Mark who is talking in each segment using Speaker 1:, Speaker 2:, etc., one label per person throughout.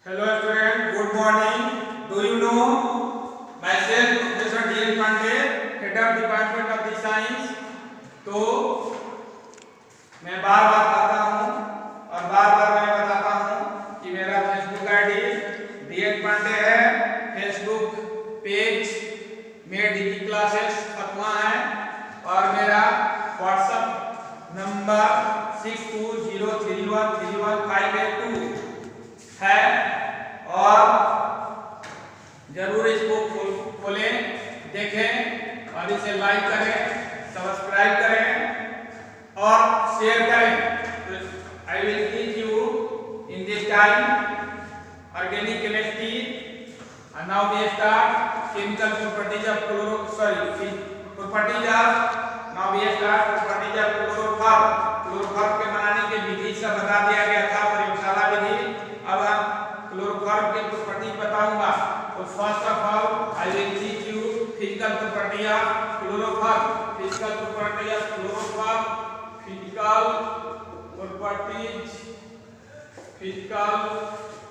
Speaker 1: Hello student, good morning. Do you know myself Professor D. N. Pandey, Head of Department of the Science. तो मैं बार-बार आता हूँ और बार-बार मैं बताता हूँ कि मेरा Facebook ID D. N. Pandey है, फेसबुक पेज में डिजी क्लासेस अपना है और मेरा व्हाट्सएप नंबर 6203131582 है और जरूर इसको खोलें, देखें और इसे लाइक करें, सब्सक्राइब करें और शेयर करें। I will teach you in this time organic chemistry and now we start chemical properties of chloroform. Chloroform के बनाने के विधि सब बता दिया गया था, प्रयोगशाला विधि। अब हम क्लोरोफॉर्म के प्रॉपर्टी बताऊंगा। तो first of all I will teach you physical property of chloroform. Physical property of chloroform, physical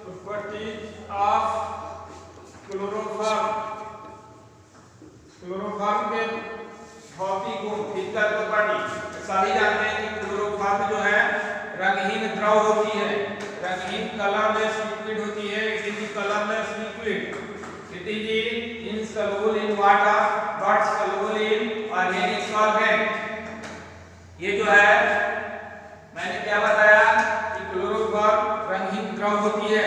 Speaker 1: properties of chloroform. Chloroform के भौतिक गुण, फिजिकल प्रॉपर्टी सभी जानते हैं कि क्लोरोफॉर्म जो है रंगहीन द्रव होती है, रंगहीन कलरलेस लिक्विड होती है। It is colourless liquid, it is insoluble in water but soluble in organic solvent. ये जो है मैंने क्या बताया कि क्लोरोफॉर्म रंगहीन द्रव होती है,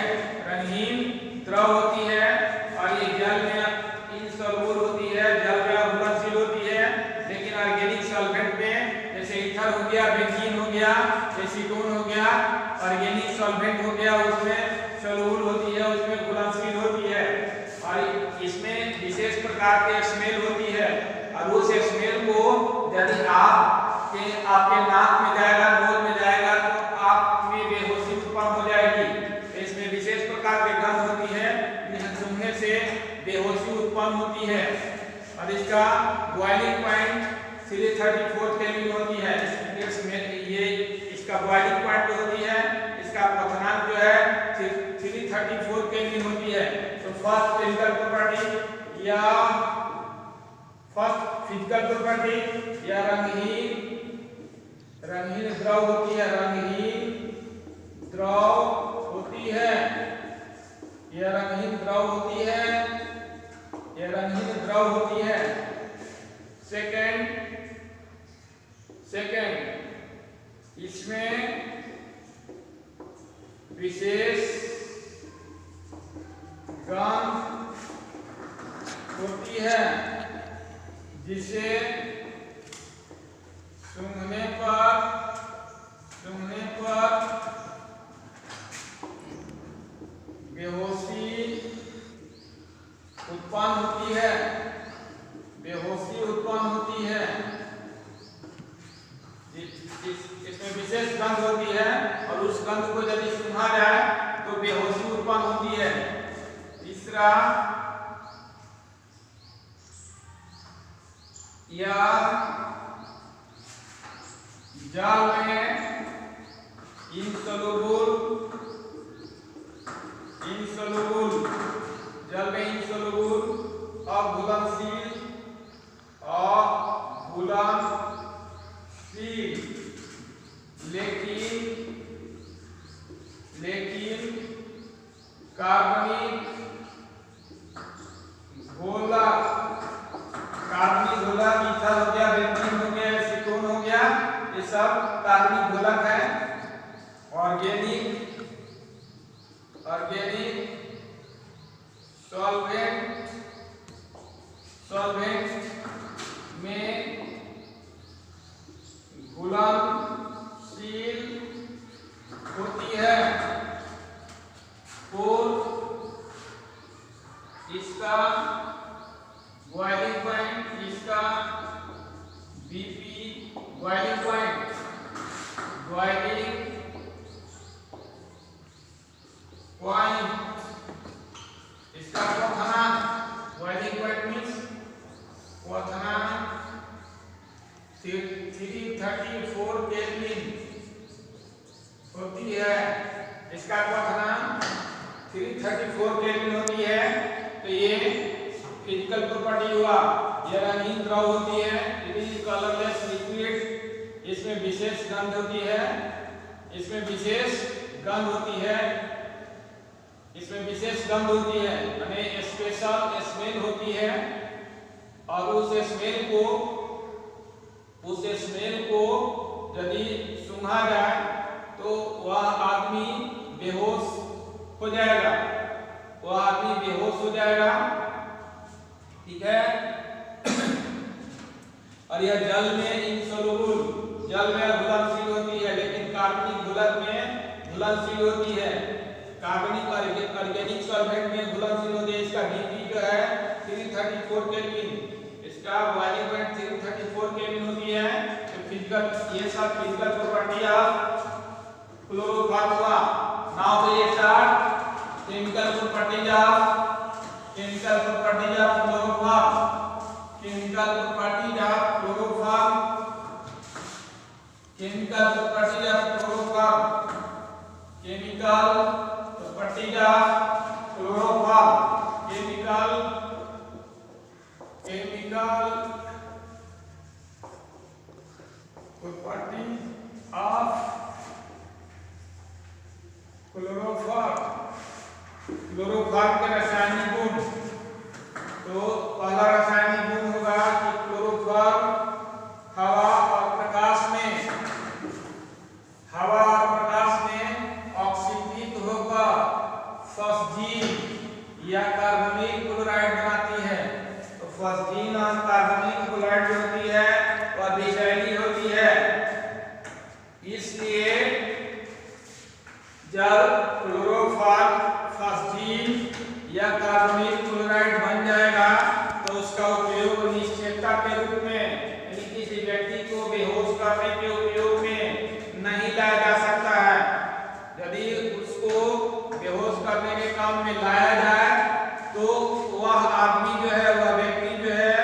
Speaker 1: रंगहीन द्रव होती है और ये जल में इनसॉल्युबल होती है, जल में घुलनशील होती है। लेकिन ऑर्गेनिक सॉल्वेंट में जैसे ईथर हो गया, बेंजीन हो गया, एसीटोन हो गया, ऑर्गेनिक सॉल्वेंट हो गया, उसमें सॉल्युबल होती है, उसमें घुलनशील होती है और इसमें विशेष प्रकार के स्मेल होती है। और उस स्मेल को यदि आपके नाक में जाएगा, नोज में जाएगा तो आप में बेहोशी उत्पन्न हो जाएगी। इसमें विशेष प्रकार की गंध होती है, जिसे सूंघने से बेहोशी उत्पन्न होती है और इसका बॉइलिंग पॉइंट 334 केल्विन होती है। ये इसका बॉइलिंग पॉइंट जो होती है, इसका क्वथनांक जो है 334 केल्विन होती है। तो फर्स्ट फिजिकल प्रॉपर्टी या फर्स्ट फिजिकल प्रॉपर्टी या रंगहीन द्रव होती है, रंगहीन द्रव होती है, यह रंगहीन द्रव होती है, यह रंगहीन द्रव होती है। सेकंड इसमें विशेष गंध होती है, जिसे सूंघने पर बेहोशी उत्पन्न होती है, बेहोशी उत्पन्न होती है। इसमें विशेष गंध होती है और उस गंध को यदि सूंघा जाए तो बेहोशी उत्पन्न होती है। तीसरा, या जल में इनसॉल्युबल जल में इनसॉल्युबल अघुलनशील लेकिन कार्बनिक घोलक, ईथर हो गया, बेंजीन हो गया, एसीटोन हो गया, ये सब कार्बनिक घोलक है। ऑर्गेनिक सॉल्वेंट में घुलनशील होती है। इसका बॉइलिंग पॉइंट, इसका बीपी बॉइलिंग पॉइंट, इसका क्वथनांक, बॉइलिंग पॉइंट मींस क्वथनांक 334 केल्विन होती है। इसका क्वथनांक 334 334 केल्विन होती है। तो ये फिजिकल प्रॉपर्टी हुआ। ये रंगहीन द्रव होती है, इट इज कलरलेस लिक्विड, इसमें विशेष गंध होती है, इसमें विशेष गंध होती है, इसमें विशेष गंध होती है, यानी स्पेशल स्मेल होती है। और उस स्मेल को यदि सूंघा जाए तो वह आदमी बेहोश हो जाएगा, वह आदमी बेहोश हो जाएगा। ठीक है। और यह जल में इनसोल्युबल, जल में घुलनशील होती है, लेकिन कार्बनिक घुलक में घुलनशील होती है। कार्बनिक ऑर्गेनिक सॉल्वेंट में घुलनशील होती है। इसका डीपी जो है 334 केल्विन, इसका बॉइलिंग पॉइंट 334 केल्विन होती है। तो फिजिकल, ये सब फिजिकल प्रॉपर्टी ऑफ क्लोरोफॉर्म हुआ। Now we start chemical properties of chloroform. Chemical properties of chloroform, chemical properties of chloroform, chemical properties of chloroform, chemical properties of chloroform. Chloroform के रासायनिक गुण। तो पहला रासायनिक गुण होगा कि क्लोरोफॉर्म हवा और प्रकाश में ऑक्सीकृत होकर फॉस्जीन या कार्बोनिल क्लोराइड बनाती है। तो फॉस्जीन और कार्बोनिल क्लोराइड जो होती है वह विषैली होती है। इसलिए जब क्लोरोफॉर्म फॉस्जीन या कार्बोनिल क्लोराइड बन जाएगा तो उसका उपयोग निश्चेतता के रूप में, यानी किसी व्यक्ति को बेहोश करने के उपयोग में नहीं लाया जा सकता है। यदि उसको बेहोश करने के काम में लाया जाए तो वह आदमी जो है, वह व्यक्ति जो है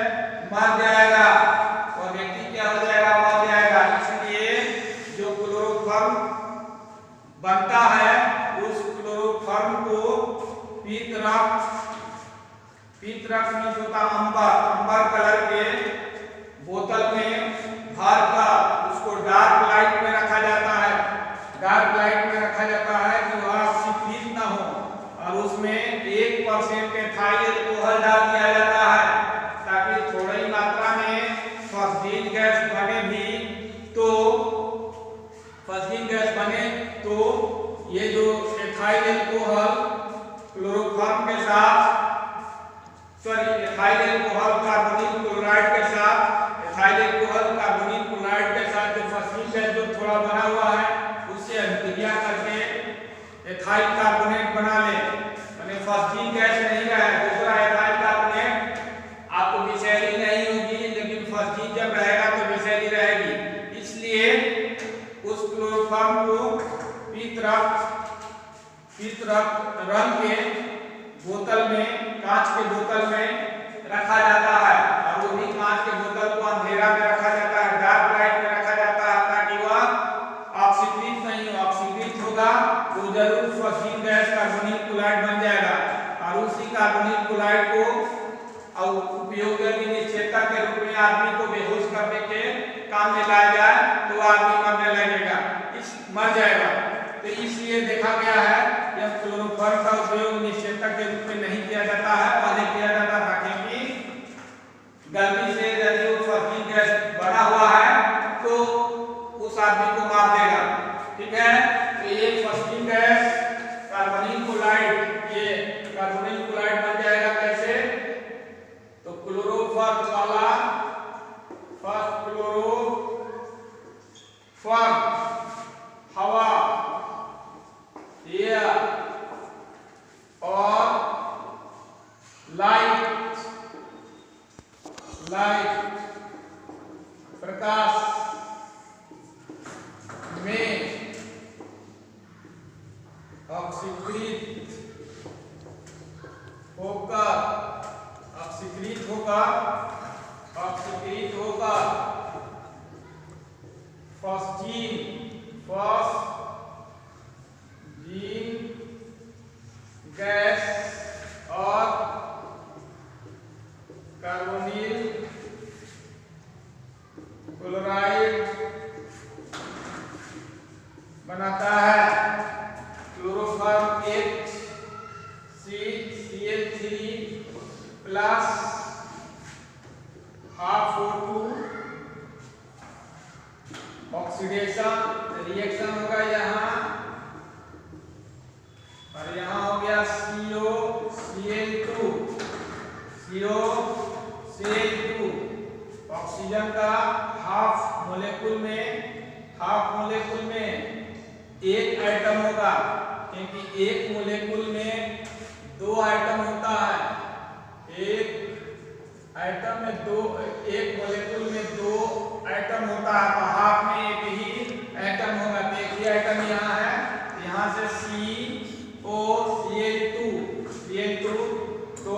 Speaker 1: मर जाएगा, वह व्यक्ति क्या हो जाएगा, मर जाएगा। इसलिए जो क्लोरोफॉर्म बनता है उस क्लोरोफॉर्म को पीत रक्त में होता अंबर कलर के बोतल में भर कर उसको डार्क लाइट में रखा जाता है। डार्क लाइट में रखा जाता है कि वह ऑक्सीकृत न हो, और उसमें 1% एथाइल अल्कोहल डाल दिया जाता है ताकि थोड़ी मात्रा में फॉस्फीन गैस बने तो ये जो एथाइल अल्कोहल क्लोरोफॉर्म के साथ, एथाइल अल्कोहल कार्बोनिल क्लोराइड के साथ, एथाइल अल्कोहल कार्बोनिल क्लोराइड के साथ जो फॉस्फीन गैस जो थोड़ा बना हुआ है उससे अभिक्रिया करके एथाइल कार्बोनेट बना ले, यानी फॉस्फीन गैस नहीं रहे, दूसरा एथाइल कार्बोनेट आपको विषैली नहीं होगी, लेकिन फॉस्फीन जब रहेगा तो विषैली रहेगी। इसलिए उस क्लोरोफॉर्म को पीत रक्त रंग के बोतल में, कांच के बोतल में रखा जाता है, और वो भी कांच के बोतल को अंधेरा में रखा जाता है, डार्क लाइट में रखा जाता है ताकि वह ऑक्सीकृत नहीं हो। ऑक्सीकृत होगा तो जरूर फॉस्फीन गैस कार्बोनिल क्लोराइड बन जाएगा, और उसी कार्बोनिल क्लोराइड को उपयोग करके निश्चेतता के रूप में आदमी को बेहोश करने के काम में लाया जाए तो आदमी मरने लगेगा, मर जाएगा। तो इसलिए देखा गया है कि क्लोरोफॉर्म का उपयोग निश्चेतता के रूप में नहीं किया जाता है, पहले किया जाता था, क्योंकि गलती से यदि वो फॉस्फीन गैस बना हुआ है तो उस आदमी को मार देगा। ठीक है। तो ये फॉस्फीन गैस कार्बोनिल क्लोराइड, ये कार्बोनिल क्लोराइड बन जाएगा कैसे, तो क्लोरोफॉर्म वाला फर्स्ट क्लोरोफॉर्म हवा, एयर और लाइट प्रकाश में ऑक्सीकृत होकर फॉस्फीन गैस और कार्बोनिल क्लोराइड बनाता है। Chloroform HCl3 plus half O2 oxidation reaction होगा यहाँ, और यहाँ हो गया COCl2 ऑक्सीजन का हाफ मोलेकुल में एक आइटम होगा, क्योंकि एक मोलेकुल में दो आइटम होता है। एक मोलेकुल में दो आइटम होता है, तो हाफ में एक ही आइटम होगा। तो एक ही आइटम यहाँ है, यहाँ से COCl2 तो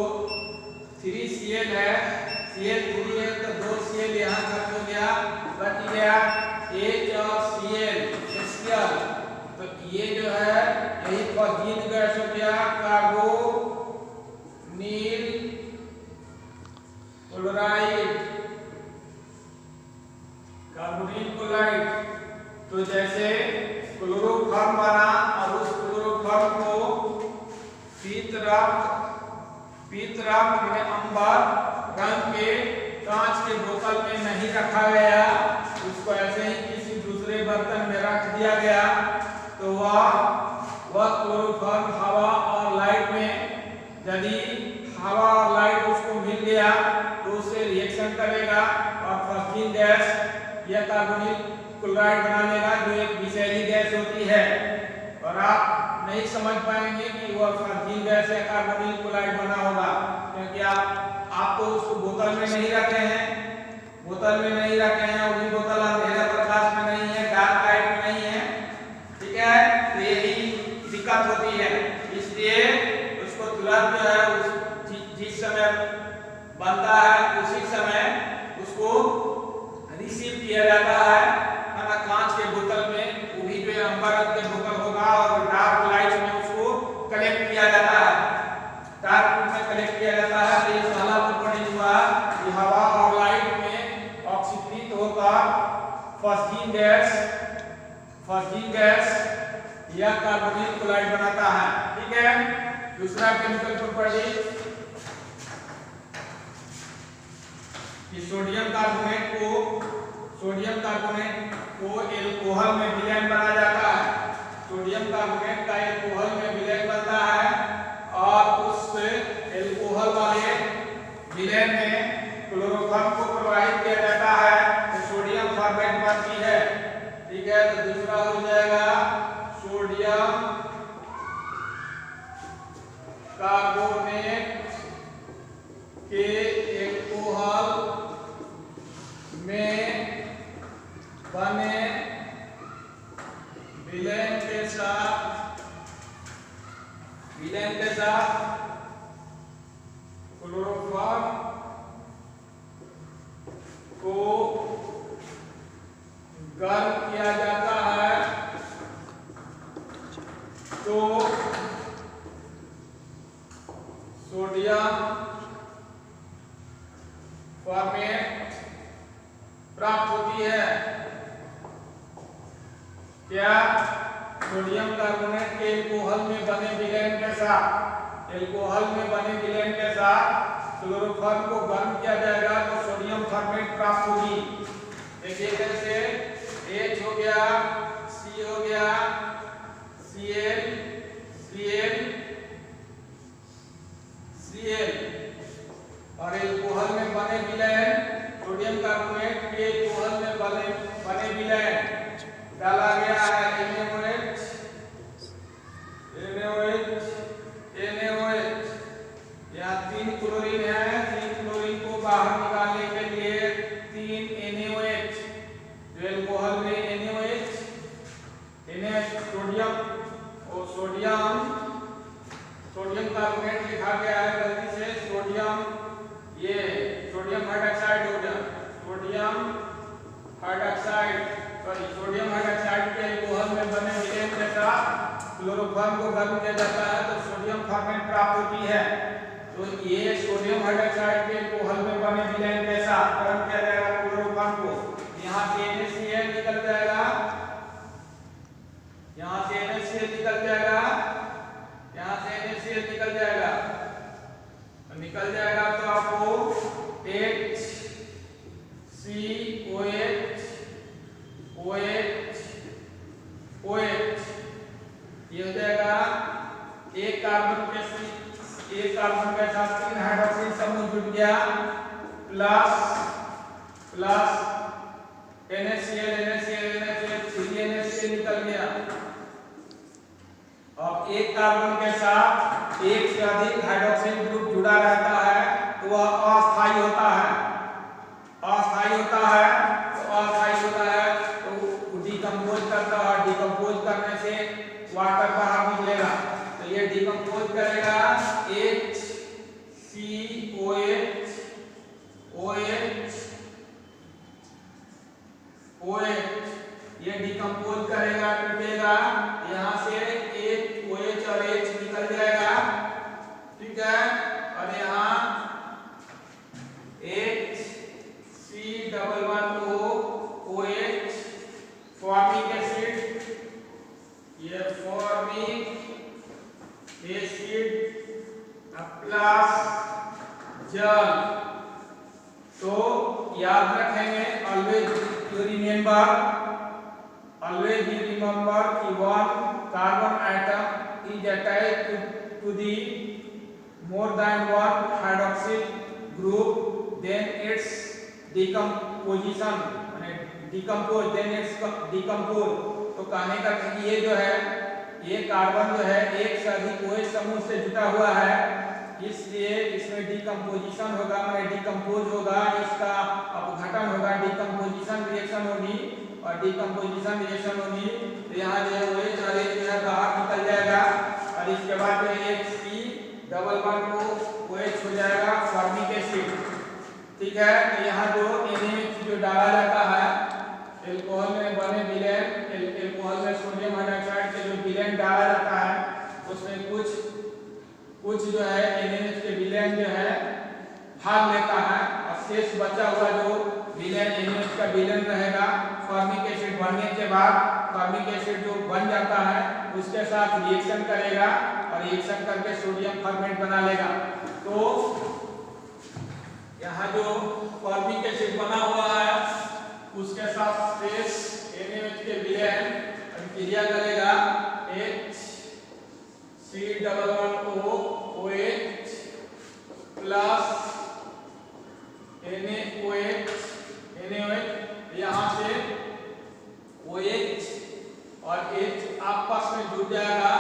Speaker 1: 3Cl है, Cl3 है तो 2Cl यहाँ तक हो गया, बच गया H और Cl। तो ये जो है यही फॉस्फीन गैस हो गया, कार्बोनिल क्लोराइड। तो जैसे क्लोरोफॉर्म बना और उस क्लोरोफॉर्म को पीत रक्त में अंबर रंग के कांच के बोतल में नहीं रखा गया, उसको ऐसे ही किसी दूसरे बर्तन में रख दिया गया, तो वह क्लोरोफॉर्म हवा और लाइट में, यदि हवा और लाइट उसको मिल गया तो उससे रिएक्शन करेगा और फॉस्फीन गैस या कार्बोनिल क्लोराइड बना लेगा, जो एक विषैली गैस होती है। और आप नहीं समझ पाएंगे कि वह फॉस्फीन गैस या कार्बोनिल क्लोराइड बना होगा, क्योंकि आप तो उसको बोतल में नहीं रखे हैं, वो भी बोतल अंधेरा प्रकाश में नहीं है, डार्क लाइट में नहीं है, ठीक है। तो यही दिक्कत होती है, इसलिए उसको तुरंत जो है जिस समय बनता है उसी समय उसको रिसीव किया जाता है ना, कांच के बोतल में, वो भी जो अंबर के बोतल होगा, और डार्क लाइट में उसको कलेक्ट किया जाता है, तो ये पहला पढ़ी हुआ कि हवा और लाइट में ऑक्सीकृत होकर फॉस्फीन गैस या कार्बोनिल क्लोराइड बनाता है, ठीक है। दूसरा केमिकल प्रॉपर्टी कि सोडियम कार्बोनेट को एल्कोहल में विलयन बनाया जाता है। सोडियम कार्बोनेट का एल्कोहल में विलयन बनता है, और उस एल्कोहल वाले विलयन में क्लोरोफॉर्म को प्रवाहित किया जाता है, तो सोडियम फॉर्मेट बनती है, ठीक है। तो दूसरा हो जाएगा सोडियम कार्बोनेट के एल्कोहल में बने विलयन के साथ क्लोरोफॉर्म को गर्म किया जाता है, तो सोडियम फॉर्मेट प्राप्त होती है। क्या? सोडियम कार्बोनेट के एल्कोहल में बने विलयन के साथ क्लोरोफॉर्म को गर्म किया जाएगा, तो सोडियम फॉर्मेट प्राप्त होगी। देखिए कैसे, H हो गया, C हो गया, Cl और एल्कोहल में बने विलयन, सोडियम कार्बोनेट के एल्कोहल में बने विलयन डाला गया है NaOH, यहाँ 3 क्लोरीन है, 3 क्लोरीन को बाहर निकालने के लिए 3 NaOH, जो एल्कोहल में NaOH सोडियम कार्बोनेट लिखा गया है गलती से, सोडियम हाइड्रॉक्साइड हो गया, सोडियम हाइड्रॉक्साइड के एल्कोहल में बने विलयन के साथ क्लोरोफॉर्म को गर्म किया जाता है, तो सोडियम फॉर्मेट प्राप्त होती है। तो ये सोडियम हाइड्रोक्साइड के अल्कोहल में बने विलयन के साथ गर्म किया जाएगा क्लोरोफॉर्म को, यहाँ से NaCl निकल जाएगा, यहाँ से NaCl निकल जाएगा, यहाँ से NaCl निकल जाएगा, निकल जाएगा तो आपको HCOH OH ये हो जाएगा एक कार्बन के साथ 3 हाइड्रोक्सिल समूह जुड़ गया प्लस NaCl 3 NaCl निकल गया। अब एक कार्बन के साथ एक से अधिक हाइड्रोक्सिल ग्रुप जुड़ा रहता है तो वह अस्थायी होता है, तो डिकम्पोज करता है, डिकम्पोज करने से वाटर बाहर निकलेगा, तो ये डिकम्पोज करेगा HCOH ये डिकम्पोज करेगा, टूटेगा, यहाँ से एक OH और H निकल जाएगा, ठीक है, और यहाँ HC11OH फॉर्मिक एसिड, ये फॉर्मिक एसिड प्लस जल। तो याद रखेंगे, always you remember कि one carbon atom is attached to the more than one hydroxyl group, then its decomposition तो कहने का ये जो है, ये कार्बन जो है एक से अधिक OH समूह से जुटा हुआ है, इसलिए इसमें डिकम्पोजिशन होगा, डिकम्पोज होगा, इसका अपघटन होगा, डिकम्पोजिशन रिएक्शन होगी, और डिकम्पोजिशन रिएक्शन होगी तो यहाँ जो OH और H जो है बाहर निकल जाएगा, और इसके बाद जो HC11OH हो जाएगा फॉर्मिक एसिड, ठीक है। तो यहाँ जो NaOH जो डाला जाता है अल्कोहल में बने विलयन, अल्कोहल में सोडियम हाइड्रोक्साइड के जो विलयन डाला जाता है उसमें कुछ जो है NaOH के विलयन जो है भाग लेता है, और शेष बचा हुआ जो विलयन NaOH का विलयन रहेगा फॉर्मिक एसिड बनने के बाद, फॉर्मिक एसिड जो बन जाता है उसके साथ रिएक्शन करेगा, और रिएक्शन करके सोडियम फॉर्मेट बना लेगा। तो यहाँ जो फॉर्मिक एसिड बना हुआ है उसके साथ शेष NaOH के विलयन क्रिया करेगा, HC11OH प्लस NaOH, यहाँ से OH और H आपस में जुड़ जाएगा,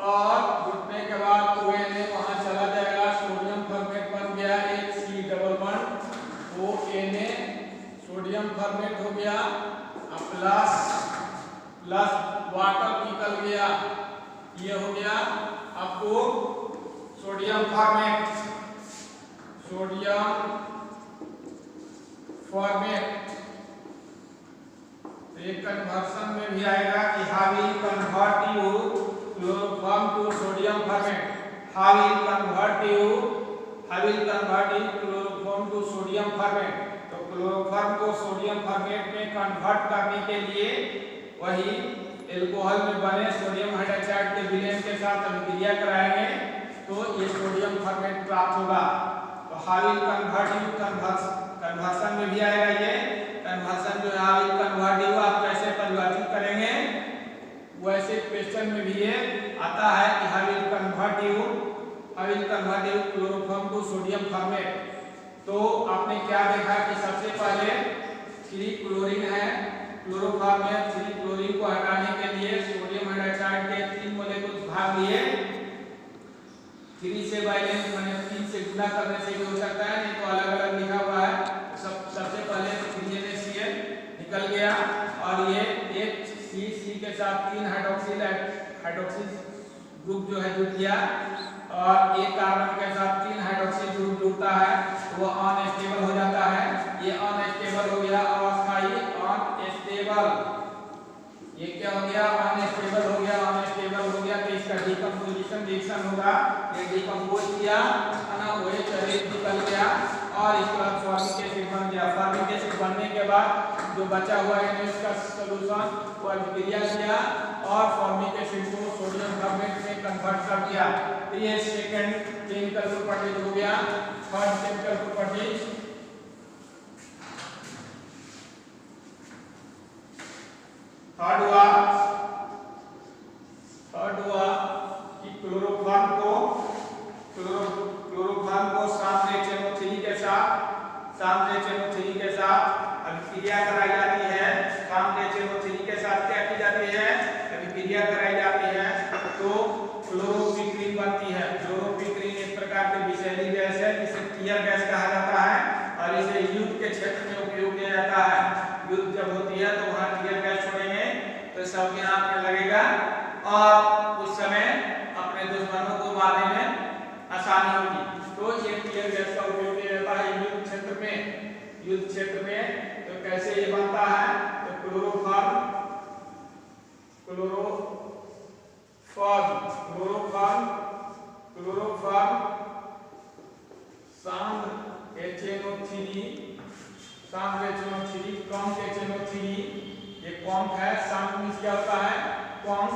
Speaker 1: और जुड़ने के बाद ONA वहां चला जाएगा, सोडियम फॉर्मेट बन गया, HC11ONA सोडियम फॉर्मेट हो गया, प्लस वाटर निकल गया, ये हो गया आपको सोडियम फॉर्मेट। तो ये कन्वर्सन में भी आएगा कि how will convert you chloroform to sodium formate, how will convert you chloroform to sodium formate. तो क्लोरोफॉर्म को सोडियम फॉर्मेट में कन्वर्ट करने के लिए वही अल्कोहल में बने सोडियम हाइड्रोक्साइड के विलयन के साथ अभिक्रिया कराएंगे तो ये सोडियम फॉर्मेट प्राप्त होगा। तो how will convert you conversion में भी आएगा, ये कन्वर्सन जो हाउ विल कन्वर्ट यू आप कैसे परिवर्तित करेंगे, वैसे क्वेश्चन में भी ये आता है कि how will convert you chloroform to sodium formate. तो आपने क्या देखा कि सबसे पहले 3 क्लोरीन है, क्लोरोफॉर्म में 3 क्लोरीन को हटाने के लिए सोडियम हाइड्रोक्साइड के 3 मोलेक्युल्स भाग लिए, 3 से वायलेंस माने 3 से गुणा करने से भी हो सकता है, नहीं तो अलग-अलग लिखा हुआ है। सबसे पहले 3 NaCl निकल गया, और ये HCC के साथ 3 हाइड्रोक्सिल ग्रुप जो है जुड़ गया, और एक कार्बन के साथ 3 हाइड्रोक्सिल ग्रुप जुड़ता है तो वो अनस्टेबल हो जाता है, ये अनस्टेबल हो गया, अस्थायी अनस्टेबल, ये क्या हो गया अनस्टेबल हो गया, तो इसका डिकम्पोजिशन कंपोजिशन रिएक्शन होगा, ये डिकम्पोज किया ना, OH निकल गया और इसके बाद फॉर्मिक एसिड बन गया। फॉर्मिक एसिड बनने के बाद जो बचा हुआ NaOH का सॉल्यूशन वो अभिक्रिया किया और फॉर्मिक एसिड को सोडियम कार्बोनेट में कन्वर्ट कर दिया। तो ये सेकंड केमिकल प्रॉपर्टीज हो गया। थर्ड केमिकल प्रॉपर्टीज, थर्ड हुआ कि क्लोरोफॉर्म को सामने NO3 के साथ अभिक्रिया कराई जाती है। सामने NO3 के साथ क्या की जाती है? अभिक्रिया कराई जाती है तो क्लोरोपिक्रीन बनती है। क्लोरोपिक्रीन एक प्रकार की विषैली गैस है जिसे टीयर गैस कहा जाता है और इसे युद्ध के क्षेत्र में उपयोग किया जाता है। युद्ध जब होती है तो वहां टीयर गैस छोड़ेंगे तो सबके हाथ में लगेगा और उस समय अपने दुश्मनों को मारने में आसानी होगी। तो ये टीयर गैस का उपयोग किया जाता है युद्ध क्षेत्र में। तो कैसे ये बनता है? तो क्लोरोफॉर्म सांद्र HNO3 कम HNO3, ये कॉन्क है। सांद्र मींस क्या होता है? कॉन्क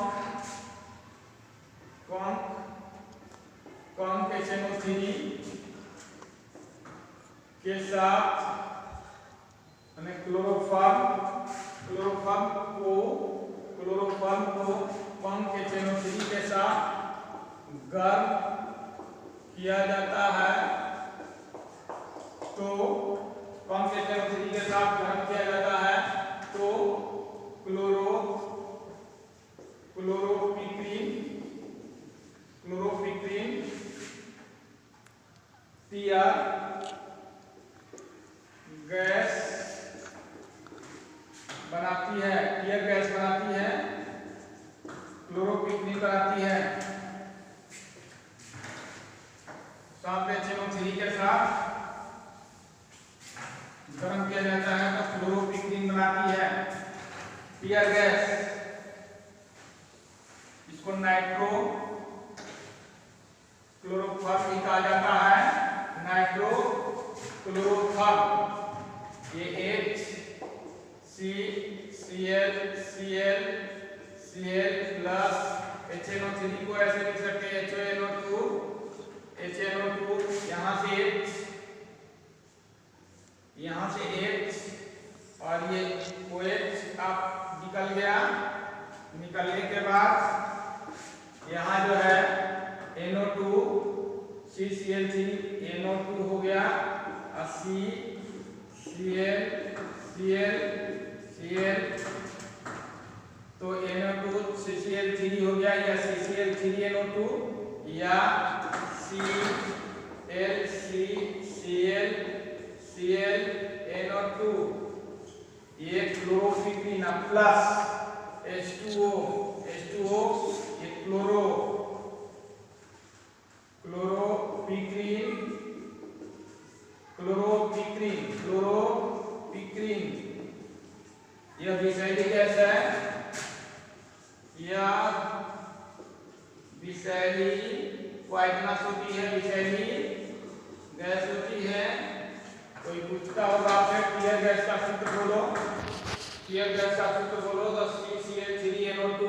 Speaker 1: HNO3 के साथ क्लोरोफॉर्म को कम HNO3 के साथ गर्म किया जाता है। तो कम HNO3 के साथ गर्म किया जाता है तो क्लोरोपिक्रीन टीयर गैस बनाती है, क्लोरोपिक्रीन बनाती है। सामने HNO3 के साथ गर्म किया जाता है तो क्लोरोपिक्रीन बनाती है टीयर गैस। इसको नाइट्रो क्लोरोफॉर्म भी कहा जाता है। नाइट्रो क्लोरोफॉर्म ये HCl प्लस HNO3 को ऐसे लिख सकते हैं HNO2 यहाँ से H और ये OH आप निकल गया। निकलने के बाद यहाँ जो है NO2 CCl3 NO2 हो गया और Cl तो NO2 CCl3 हो गया या CCl3 NO2 या Cl NO2 ये क्लोरोपिक्रीन प्लस H2O ये क्लोरोपिक्रीन यह विषैली गैस है। यह विषैली वाइटनस होती है, विषैली गैस होती है। कोई पूछता होगा आपसे टीयर गैस का सूत्र बोलो, तो CCl3NO2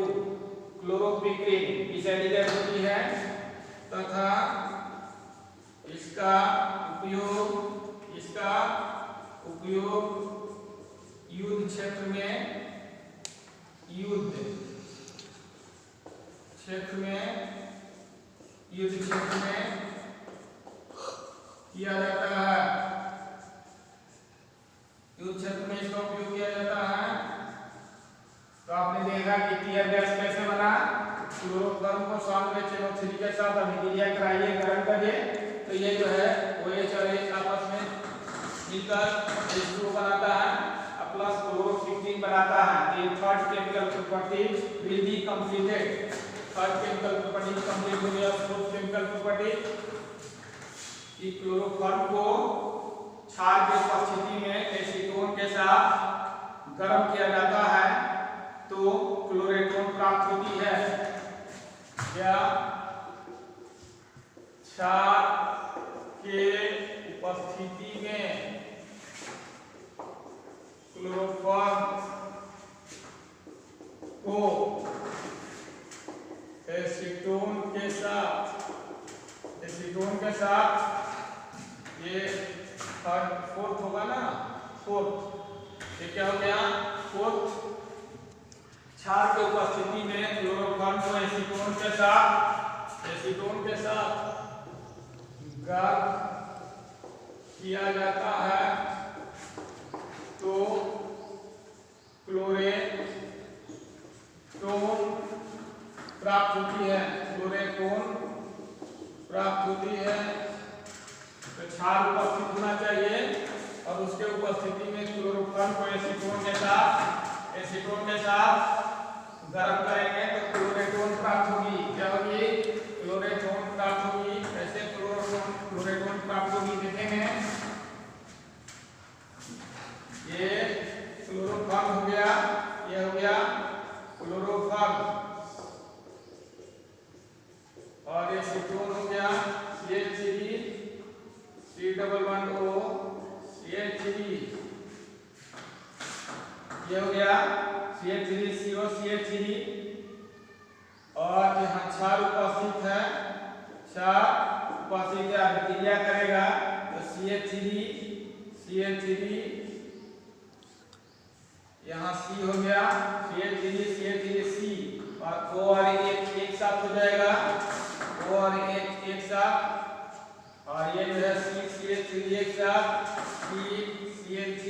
Speaker 1: क्लोरोपिक्रीन विषैली गैस होती है तथा इसका उपयोग युद्ध क्षेत्र में किया जाता है। युद्ध क्षेत्र में इसका उपयोग किया जाता है। तो आपने देखा कि टीयर गैस कैसे बना। क्लोरोफॉर्म को सामने NO3 के साथ अभिक्रिया कराइए, गर्म करिए तो ये जो है OH और H आपस में मिलकर H2O बनाता है प्लस क्लोरोपिक्रीन बनाता है। ये third chemical property will be completed. Third chemical property complete हो गया। फोर्थ केमिकल प्रॉपर्टी कि क्लोरोफॉर्म को क्षार की उपस्थिति में एसीटोन के साथ गर्म किया जाता है तो क्लोरेटोन प्राप्त होती है। क्या क्षार के उपस्थिति में क्लोरोफॉर्म को एसीटोन के साथ ये फोर्थ होगा ना, फोर्थ, ये क्या हो गया, फोर्थ। क्षार के उपस्थिति में क्लोरोफॉर्म को एसीटोन के साथ गर्म किया जाता है तो क्लोरेटोन प्राप्त होती है। तो क्षार उपस्थित होना चाहिए और उसके उपस्थिति में क्लोरोफॉर्म को एसीटोन के साथ गर्म करेंगे तो क्लोरेटोन प्राप्त होगी। क्या होगी? क्लोरेटोन प्राप्त होगी। कैसे क्लोरेटोन प्राप्त होगी देखेंगे। ये क्लोरोफॉर्म हो गया, ये हो गया क्लोरोफॉर्म, और ये एसीटोन हो गया CH3COO CH3, ये हो गया CH3CO CH3, और यहाँ क्षार उपस्थित है, अभिक्रिया करेगा तो CH3 यहाँ C हो गया, CH3C, और O और H एक साथ हो जाएगा, O और H एक साथ, और ये जो है CH3 एक साथ CH3,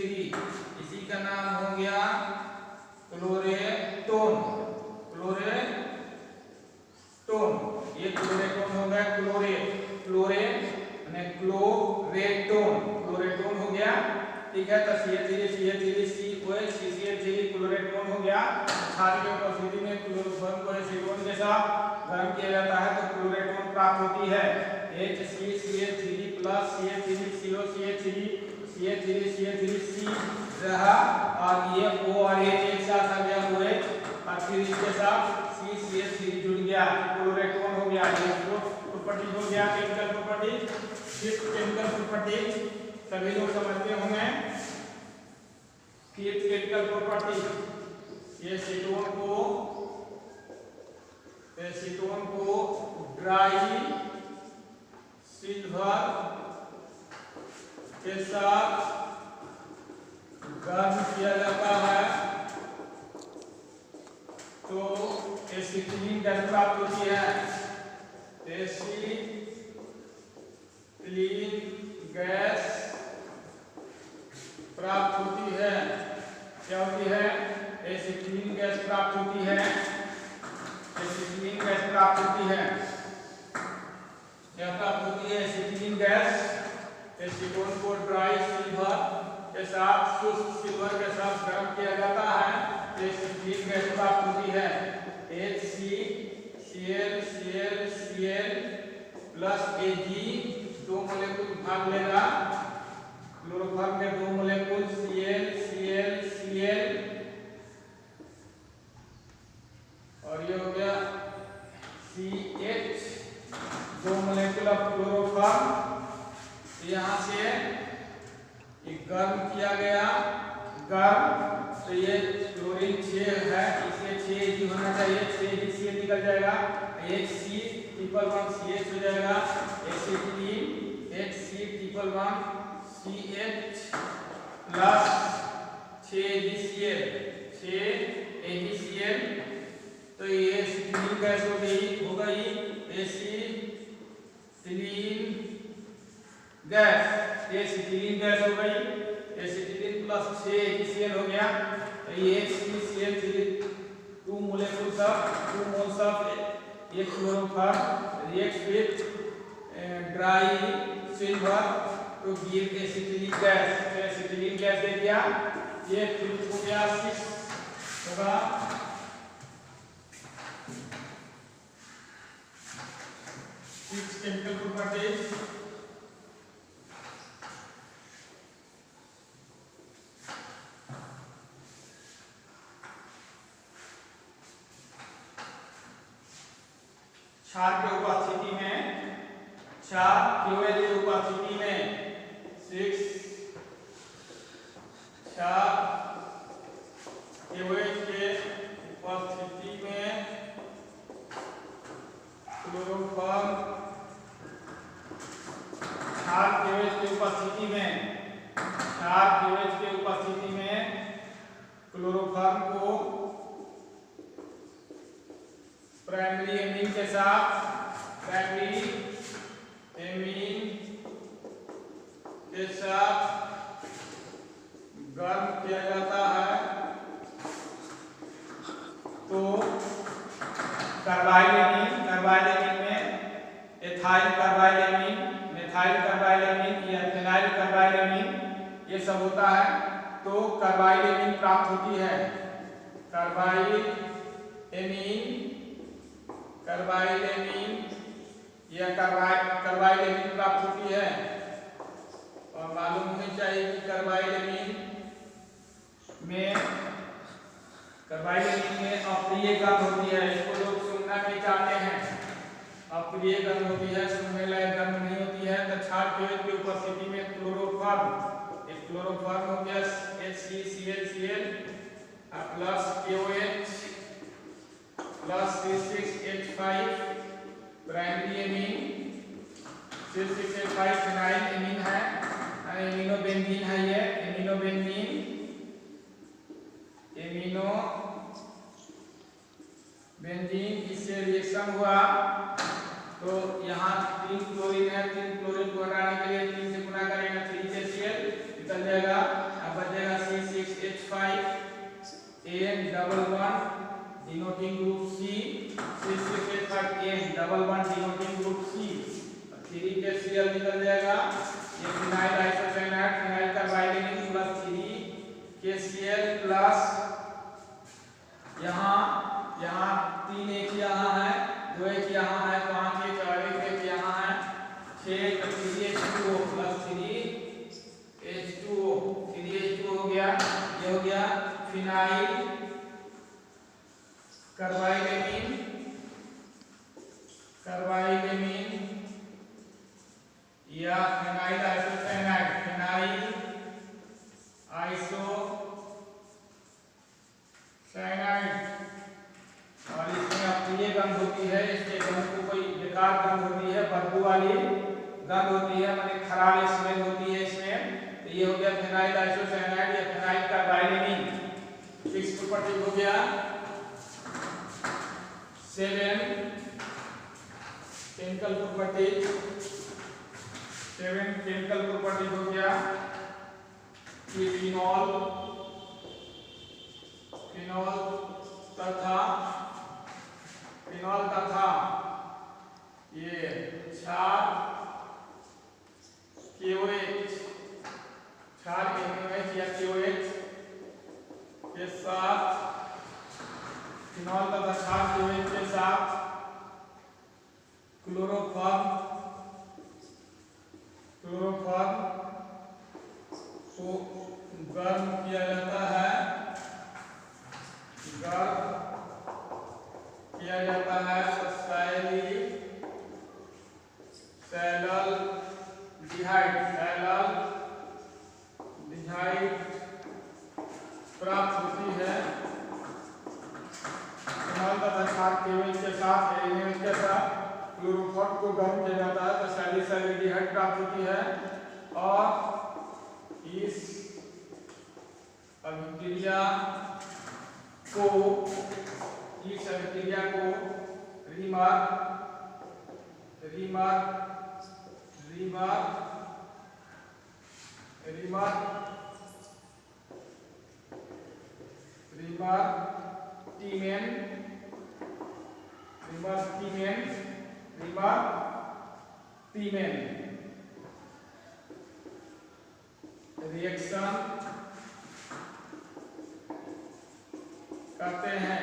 Speaker 1: इसी का नाम हो गया क्लोरेटोन। ये क्लोरेटोन हो गया, क्लोरेटोन हो गया, ठीक है। तो CH3COH क्लोरेटोन हो गया। क्षार के उपस्थिति में क्लोरोफॉर्म को एसीटोन के साथ गर्म किया जाता है तो क्लोरेटोन प्राप्त होती है। HCCH3 प्लस CH3CO CH3C रहा, और ये O और H एक साथ आ गया OH, और फिर इसके साथ CH3 जुड़ गया, क्लोरेटोन हो गया। ये प्रॉपर्टी हो गया chemical property. Fifth chemical property सभी लोग समझते होंगे। फिफ्थ केमिकल प्रॉपर्टी, ये एसीटोन को ड्राई सिल्वर के साथ गर्म किया जाता है तो एसिटिलीन गैस प्राप्त होती है। एसिटिलीन गैस प्राप्त होती है। क्या होती है? एसिटिलीन गैस प्राप्त होती है। क्या प्राप्त होती है? Acetylene gas. एसीटोन को ड्राई सिल्वर के साथ, शुष्क सिल्वर के साथ गर्म किया जाता है, एसिटिलीन गैस प्राप्त होती है। HCCl प्लस Ag, दो मोलेकुल भाग लेगा, क्लोरोफॉर्म के दो मोलेकुल Cl, और ये हो गया CH, दो मोलेकुल ऑफ क्लोरोफॉर्म। यहाँ से गर्म किया गया, तो ये क्लोरीन 6 है, इसलिए 6 होना चाहिए, 6 निकल जाएगा, HC111CH हो जाएगा, एसिटिलीन HC111CH प्लस 6AgCl, तो ये एसिटिलीन गैस हो गई एसिटिलीन गैस हो गई। एसिटिलीन प्लस 6AgCl हो गया, तो ये HCCl3 2 moles of ये chloroform react with dry silver to give acetylene gas. तो एसिटिलीन गैस दे दिया, ये फिर हो गया 6 होगा। केमिकल प्रॉपर्टीज, क्षार के उपस्थिति में क्षार KOH की उपस्थिति में 6 क्षार KOH के उपस्थिति में क्लोरोफॉर्म क्षार KOH की उपस्थिति में क्लोरोफॉर्म को प्राइमरी एमीन के साथ गर्म किया जाता है। तो कार्बाइलेमिन में एथाइल कार्बाइलेमिन, मेथाइल कार्बाइलेमिन या फिनाइल कार्बाइलेमिन ये सब होता है। तो कार्बाइलेमिन प्राप्त होती है। कार्बाइलेमिन या कार्बाइलेमिन प्राप्त होती है। और मालूम होनी चाहिए कि कार्बाइलेमिन में अप्रिय गंध होती है। इसको लोग सुनना नहीं चाहते हैं। अप्रिय गंध होती है, सुनने लायक गंध नहीं होती है। तो क्षार KOH की उपस्थिति में क्लोरोफॉर्म हो गया HCCl plus KOH plus C6H5 primary amine, C6H5 phenyl amine है, एमिनोबेंजीन है। ये एमिनोबेंजीन इससे रिएक्शन हुआ तो यहाँ 3 क्लोरीन है। 3 क्लोरीन को हटाने के लिए 3 से गुना करेगा, 3HCl निकल जाएगा। अब बचेगा C6H5 AN double bond denoting group C, C6H5 AN double bond denoting group C, 3HCl निकल जाएगा। ये phenyl isocyanide, phenyl carbylamine plus 3HCl plus यहाँ 3 H यहाँ है, 2 H यहाँ है, 5 H और 1 H यहाँ है, 6 3H2O प्लस 3H2O हो गया। ये हो गया फिनाइल कार्बाइलेमिन या फिनाइल आइसोसाइनाइड, फिनाइल आइसोसाइनाइड। और इसमें अप्रिय गंध होती है। इसके गंध को कोई बेकार गंध होती है, बदबू वाली गंध होती है, माने खराब स्मेल होती है इसमें। तो ये हो गया फिनाइल आइसोसाइनाइड या फिनाइल कार्बाइलेमिन। 6 प्रॉपर्टी हो गया। 7 केमिकल प्रॉपर्टी हो गया कि फिनॉल तथा ये क्षार KOH या KOH के साथ, फिनॉल तथा क्षार KOH के साथ क्लोरोफॉर्म को गर्म किया जाता है। सैलल्डिहाइड प्राप्त होती है। फिनॉल तथा क्षार KOH के साथ क्लोरोफॉर्म को गर्म किया जाता है तो सैलल्डिहाइड प्राप्त होती है। और इस अभिक्रिया को रिएक्शन करते हैं।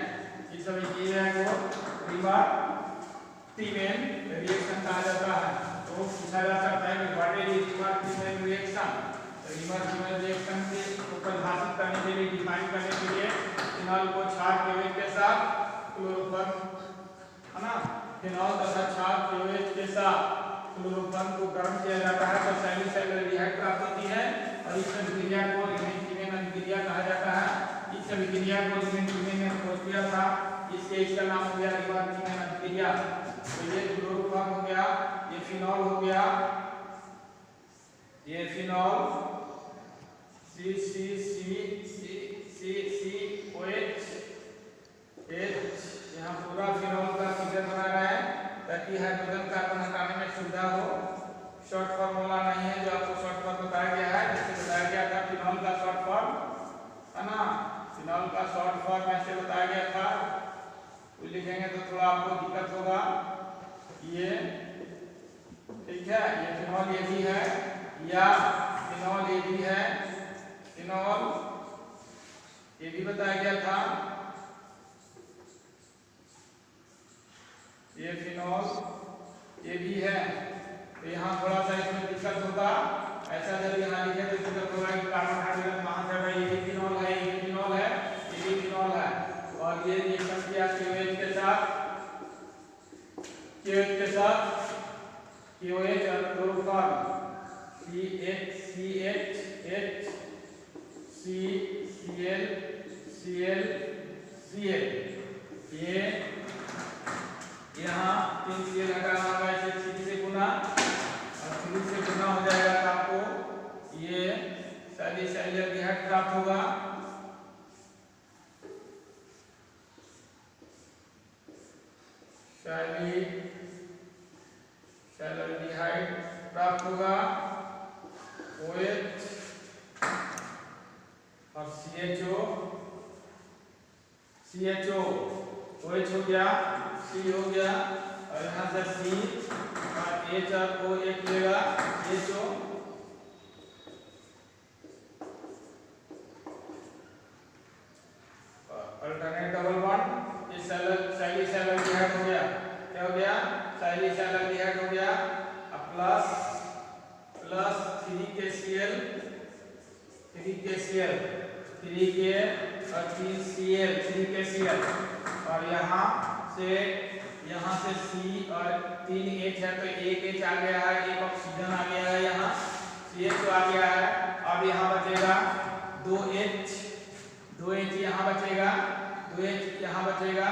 Speaker 1: इस अभिक्रिया को रिमर-टीमेन रिएक्शन कहा जाता है। तो पूछा जा सकता है कि what is reamer-Tiemann reaction. Reamer-Tiemann reaction को परिभाषित करने के लिए, डिफाइन करने के लिए फिनॉल को क्षार KOH के साथ क्लोरोफॉर्म, है ना, फिनॉल तथा क्षार KOH के साथ क्लोरोफॉर्म को गर्म किया जाता है तो सैलिसाइल एल्डिहाइड प्राप्त होती है और इस अभिक्रिया को लिग्निन अभिक्रिया कहा जाता है। इस अभिक्रिया को लिग्निन ने खोज किया था, इसलिए इसका नाम हो गया लिग्निन अभिक्रिया। तो ये क्लोरोफॉर्म हो गया, ये फिनॉल हो गया, ये फिनॉल COH यहाँ पूरा फिनॉल का फिगर बना रहा है ताकि हाइड्रोजन कार्बन हटाने में सुविधा हो। शॉर्ट फॉर्मूला नहीं है जो आपको शॉर्ट फॉर्म बताया गया है, जैसे बताया गया था फिनॉल का शॉर्ट फॉर्म है ना, फिनॉल का शॉर्ट फॉर्म ऐसे बताया गया था। तो लिखेंगे तो थोड़ा आपको दिक्कत होगा। ये ठीक है, ये फिनॉल ये भी है या फिनॉल ये भी है, फिनॉल ये भी बताया गया था, ये फिनॉल ये भी है। तो यहाँ थोड़ा सा इसमें दिक्कत होगा, ऐसा जब यहाँ लिखे तो दिक्कत होगा कि कार्बन हाइड्रोजन कहाँ से भाई, ये भी फिनॉल है, ये भी फिनॉल है, ये भी फिनॉल है। और ये रिएक्शन किया KOH के साथ, KOH के साथ, KOH और क्लोरोफॉर्म CHCl ये यहाँ 3 Cl हटाना होगा, इसे 3 से गुना और 3 से गुना हो जाएगा तो आपको ये सैलिसाइल एल्डिहाइड प्राप्त होगा। सैलिसाइल एल्डिहाइड प्राप्त होगा, OH और CHO OH हो गया, C हो गया और यहाँ से C और H और O एक लेगा HO, अल्टरनेट डबल बॉन्ड, ये सैलिसाइल एल्डिहाइड हो गया। क्या हो गया? सैलिसाइल एल्डिहाइड हो गया। अब प्लस 3KCl 3K और 3Cl 3KCl और यहाँ से C और 3H है तो एक H आ गया है, एक ऑक्सीजन आ गया है, यहाँ CH आ गया है। अब यहाँ बचेगा 2H यहाँ बचेगा, 2H यहाँ बचेगा,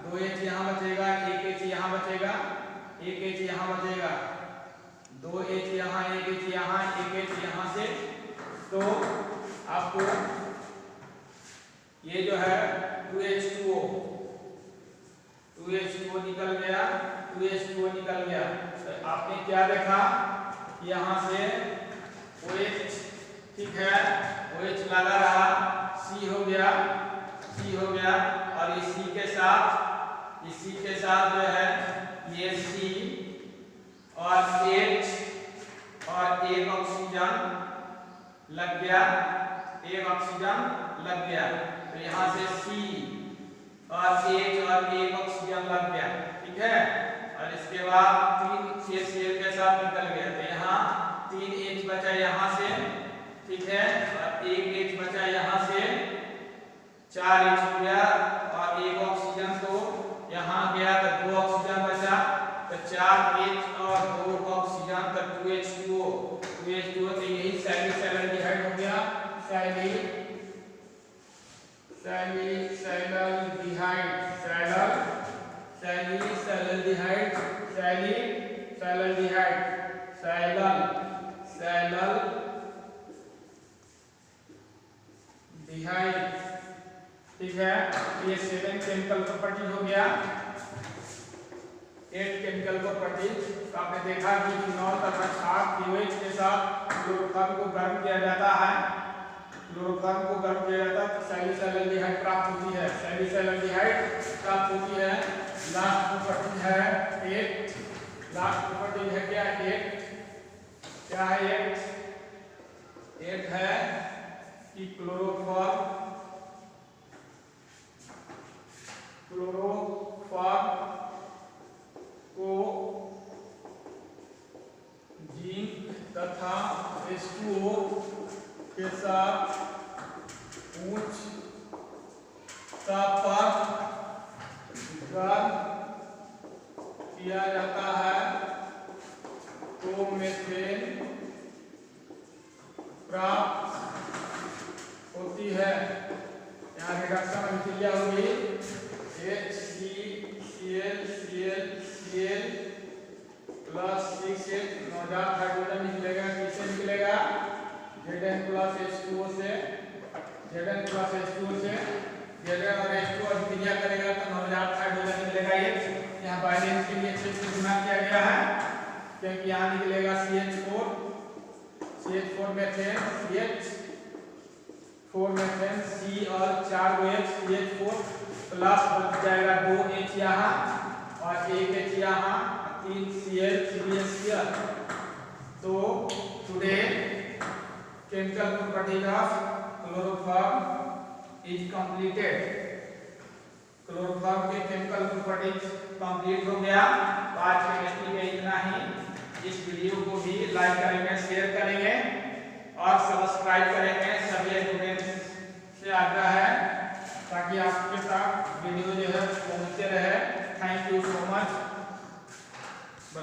Speaker 1: 2H यहाँ बचेगा, 1H यहाँ बचेगा, 1H यहाँ बचेगा, 2H यहाँ, 1H यहाँ, 1H यहाँ से। तो आपको ये जो है 2H2O निकल गया, 2H2O निकल गया। तो आपने क्या देखा, यहाँ से OH ठीक है, OH लगा रहा, C हो गया और इसी के साथ जो है ये C और H और एक ऑक्सीजन लग गया, तो यहाँ से C और H और एक ऑक्सीजन लग गया, ठीक है। और इसके बाद 3 CH के साथ निकल गया, तो यहाँ 3H बचा यहाँ से, ठीक है, और 1H बचा यहाँ से, 4H हो गया और एक ऑक्सीजन तो यहाँ गया तो 2 ऑक्सीजन बचा, तो 4H और 2 ऑक्सीजन तो 2H2O तो यही सैलिसाइल एल्डिहाइड हो गया। ठीक है, ये 7 केमिकल प्रॉपर्टी हो गया। 8 केमिकल प्रॉपर्टी आपने देखा कि फिनॉल तथा खाद KOH के साथ क्लोरोफॉर्म को गर्म किया जाता है, तो सैलिसाइल एल्डिहाइड प्राप्त होती है, लास्ट प्रॉपर्टी है 8, लास्ट प्रॉपर्टी है क्या 8, क्या है 8 है कि क्लोरोफॉर्म को जिंक तथा H2O के साथ उच्च ताप पर गर्म किया जाता है, मीथेन प्राप्त होती है। यहाँ रिडक्शन अभिक्रिया होगी HCl प्लस 6H नवजात हाइड्रोजन निकलेगा, किससे निकलेगा Zn प्लस H2O से, Zn प्लस H2O से Zn और H2O अभिक्रिया करेगा तो नवजात हाइड्रोजन निकलेगा। ये यहाँ बाइनेंस के लिए अच्छे से गुना किया गया है क्योंकि यहाँ निकलेगा CH4 methane CH4 methane C और 4 OH CH4 प्लस बच जाएगा 2H यहाँ और 1H यहाँ 3Cl CH4। तो today chemical properties of chloroform is completed। Chloroform के केमिकल प्रॉपर्टीज कंप्लीट हो गया। आज केमिस्ट्री में इतना ही। इस वीडियो को भी लाइक करेंगे, शेयर करेंगे और सब्सक्राइब करेंगे। सभी स्टूडेंट्स से आग्रह है ताकि आपके साथ वीडियो जो है पहुंचते रहे। Thank you so much.